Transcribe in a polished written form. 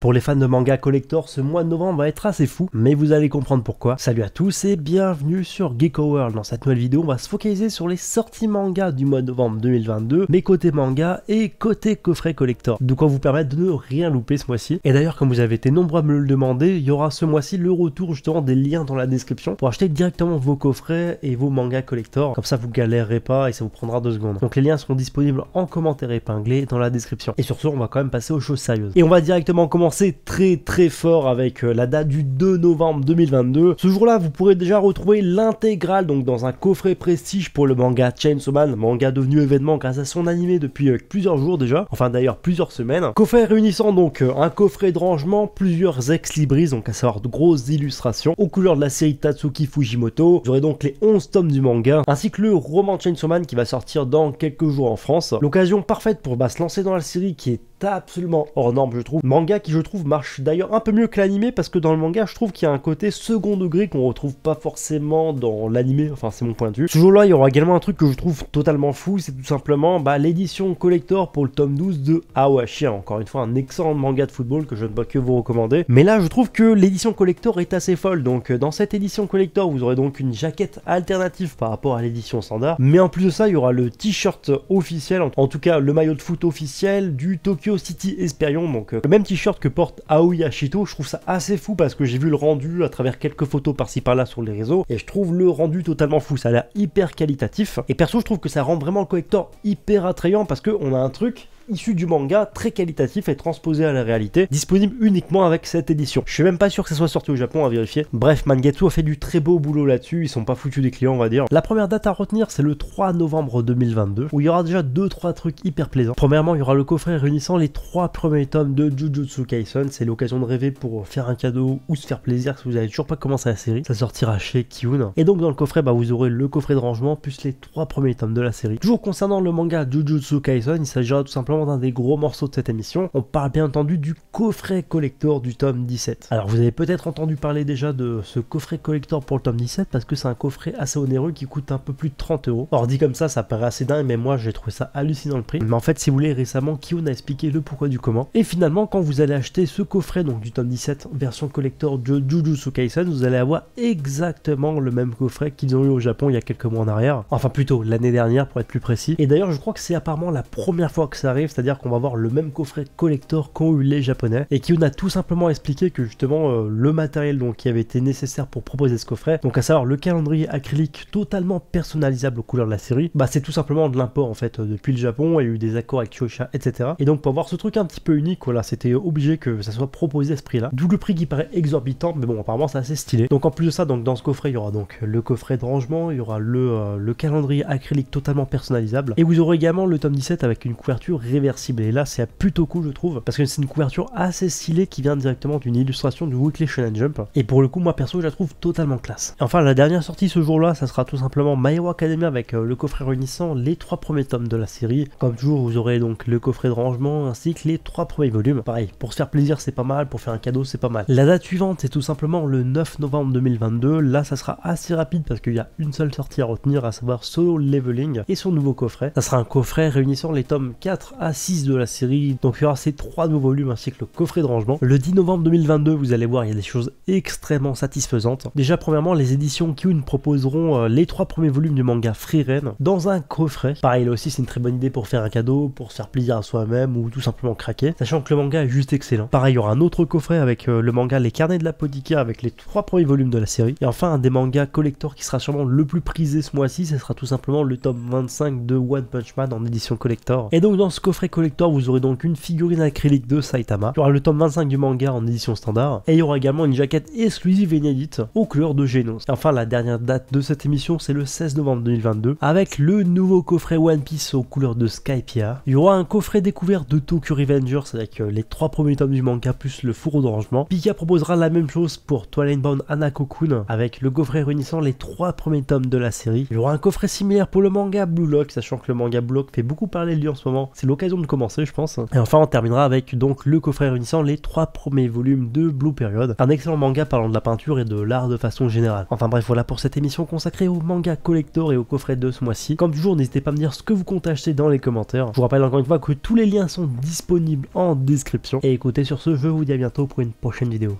Pour les fans de manga collector, ce mois de novembre va être assez fou, mais vous allez comprendre pourquoi. Salut à tous et bienvenue sur Geeko World. Dans cette nouvelle vidéo, on va se focaliser sur les sorties manga du mois de novembre 2022, mais côté manga et côté coffret collector. De quoi vous permettre de ne rien louper ce mois-ci. Et d'ailleurs, comme vous avez été nombreux à me le demander, il y aura ce mois-ci le retour justement des liens dans la description pour acheter directement vos coffrets et vos mangas collector. Comme ça, vous galérerez pas et ça vous prendra 2 secondes. Donc les liens seront disponibles en commentaire épinglé dans la description. Et sur ce, on va quand même passer aux choses sérieuses. Et on va directement commencer très fort avec la date du 2 novembre 2022. Ce jour-là, vous pourrez déjà retrouver l'intégrale donc dans un coffret prestige pour le manga Chainsaw Man, manga devenu événement grâce à son animé depuis plusieurs jours déjà, enfin d'ailleurs plusieurs semaines. Coffret réunissant donc un coffret de rangement, plusieurs ex-libris, donc à savoir de grosses illustrations aux couleurs de la série Tatsuki Fujimoto. Vous aurez donc les 11 tomes du manga, ainsi que le roman Chainsaw Man qui va sortir dans quelques jours en France. L'occasion parfaite pour se lancer dans la série qui est absolument hors norme, je trouve. Manga qui, je trouve, marche d'ailleurs un peu mieux que l'animé, parce que dans le manga, je trouve qu'il y a un côté second degré qu'on retrouve pas forcément dans l'animé, enfin c'est mon point de vue. Ce jour-là, il y aura également un truc que je trouve totalement fou, c'est tout simplement l'édition collector pour le tome 12 de Awashi. Encore une fois, un excellent manga de football que je ne peux que vous recommander. Mais là, je trouve que l'édition collector est assez folle. Donc dans cette édition collector, vous aurez donc une jaquette alternative par rapport à l'édition standard. Mais en plus de ça, il y aura le t-shirt officiel, en tout cas le maillot de foot officiel du Tokyo City Esperion, donc le même t-shirt que porte Aoi Ashito. Je trouve ça assez fou parce que j'ai vu le rendu à travers quelques photos par-ci par-là sur les réseaux et je trouve le rendu totalement fou, ça a l'air hyper qualitatif et perso je trouve que ça rend vraiment le collector hyper attrayant parce que on a un truc issu du manga, très qualitatif et transposé à la réalité, disponible uniquement avec cette édition. Je suis même pas sûr que ça soit sorti au Japon, à vérifier. Bref, Mangetsu a fait du très beau boulot là-dessus, ils sont pas foutus des clients on va dire. La première date à retenir c'est le 3 novembre 2022, où il y aura déjà 2-3 trucs hyper plaisants. Premièrement, il y aura le coffret réunissant les 3 premiers tomes de Jujutsu Kaisen, c'est l'occasion de rêver pour faire un cadeau ou se faire plaisir si vous avez toujours pas commencé la série. Ça sortira chez Kiun. Et donc dans le coffret, vous aurez le coffret de rangement plus les 3 premiers tomes de la série. Toujours concernant le manga Jujutsu Kaisen, il s'agira tout simplement d'un des gros morceaux de cette émission. On parle bien entendu du coffret collector du tome 17. Alors vous avez peut-être entendu parler déjà de ce coffret collector pour le tome 17 parce que c'est un coffret assez onéreux qui coûte un peu plus de 30 €. Alors dit comme ça paraît assez dingue, mais moi j'ai trouvé ça hallucinant le prix. Mais en fait si vous voulez, récemment Kiun a expliqué le pourquoi du comment. Et finalement quand vous allez acheter ce coffret donc du tome 17 version collector de Jujutsu Kaisen, vous allez avoir exactement le même coffret qu'ils ont eu au Japon il y a quelques mois en arrière. Enfin plutôt l'année dernière pour être plus précis. Et d'ailleurs je crois que c'est apparemment la première fois que ça arrive, c'est-à-dire qu'on va avoir le même coffret collector qu'ont eu les japonais et qui a tout simplement expliqué que justement le matériel donc qui avait été nécessaire pour proposer ce coffret, donc à savoir le calendrier acrylique totalement personnalisable aux couleurs de la série, c'est tout simplement de l'import en fait depuis le Japon. Il y a eu des accords avec Shueisha etc. Et donc pour avoir ce truc un petit peu unique, voilà, c'était obligé que ça soit proposé à ce prix là, d'où le prix qui paraît exorbitant, mais bon apparemment c'est assez stylé. Donc en plus de ça, donc dans ce coffret il y aura donc le coffret de rangement, il y aura le calendrier acrylique totalement personnalisable et vous aurez également le tome 17 avec une couverture réversible. Et là c'est plutôt cool je trouve parce que c'est une couverture assez stylée qui vient directement d'une illustration du Weekly Shonen Jump et pour le coup moi perso je la trouve totalement classe. Et enfin la dernière sortie ce jour là ça sera tout simplement My Hero Academia avec le coffret réunissant les 3 premiers tomes de la série. Comme toujours vous aurez donc le coffret de rangement ainsi que les 3 premiers volumes. Pareil, pour se faire plaisir c'est pas mal, pour faire un cadeau c'est pas mal. La date suivante c'est tout simplement le 9 novembre 2022, là ça sera assez rapide parce qu'il y a une seule sortie à retenir, à savoir Solo Leveling et son nouveau coffret. Ça sera un coffret réunissant les tomes 4 à 6 de la série. Donc il y aura ces 3 nouveaux volumes ainsi que le coffret de rangement. Le 10 novembre 2022, vous allez voir, il y a des choses extrêmement satisfaisantes. Déjà premièrement, les éditions Kiun proposeront les 3 premiers volumes du manga Frieren dans un coffret. Pareil là aussi c'est une très bonne idée pour faire un cadeau, pour se faire plaisir à soi-même ou tout simplement craquer, sachant que le manga est juste excellent. Pareil il y aura un autre coffret avec le manga Les Carnets de l'Apothicaire avec les 3 premiers volumes de la série. Et enfin un des mangas collector qui sera sûrement le plus prisé ce mois-ci, ce sera tout simplement le tome 25 de One Punch Man en édition collector. Et donc dans ce coffret collector vous aurez donc une figurine acrylique de Saitama, il y aura le tome 25 du manga en édition standard et il y aura également une jaquette exclusive et inédite aux couleurs de Genos. Et enfin la dernière date de cette émission c'est le 16 novembre 2022 avec le nouveau coffret One Piece aux couleurs de Skypiea. Il y aura un coffret découvert de Tokyo Revengers avec les 3 premiers tomes du manga plus le fourreau de rangement. Pika proposera la même chose pour Twilight Bound Hanako-kun avec le coffret réunissant les 3 premiers tomes de la série. Il y aura un coffret similaire pour le manga Blue Lock, sachant que le manga Blue Lock fait beaucoup parler de lui en ce moment. C'est l'occasion l'occasion de commencer, je pense. Et enfin, on terminera avec donc le coffret réunissant les 3 premiers volumes de Blue Period, un excellent manga parlant de la peinture et de l'art de façon générale. Enfin bref, voilà pour cette émission consacrée au manga collector et au coffret de ce mois-ci. Comme toujours, n'hésitez pas à me dire ce que vous comptez acheter dans les commentaires. Je vous rappelle encore une fois que tous les liens sont disponibles en description. Et écoutez, sur ce, je vous dis à bientôt pour une prochaine vidéo.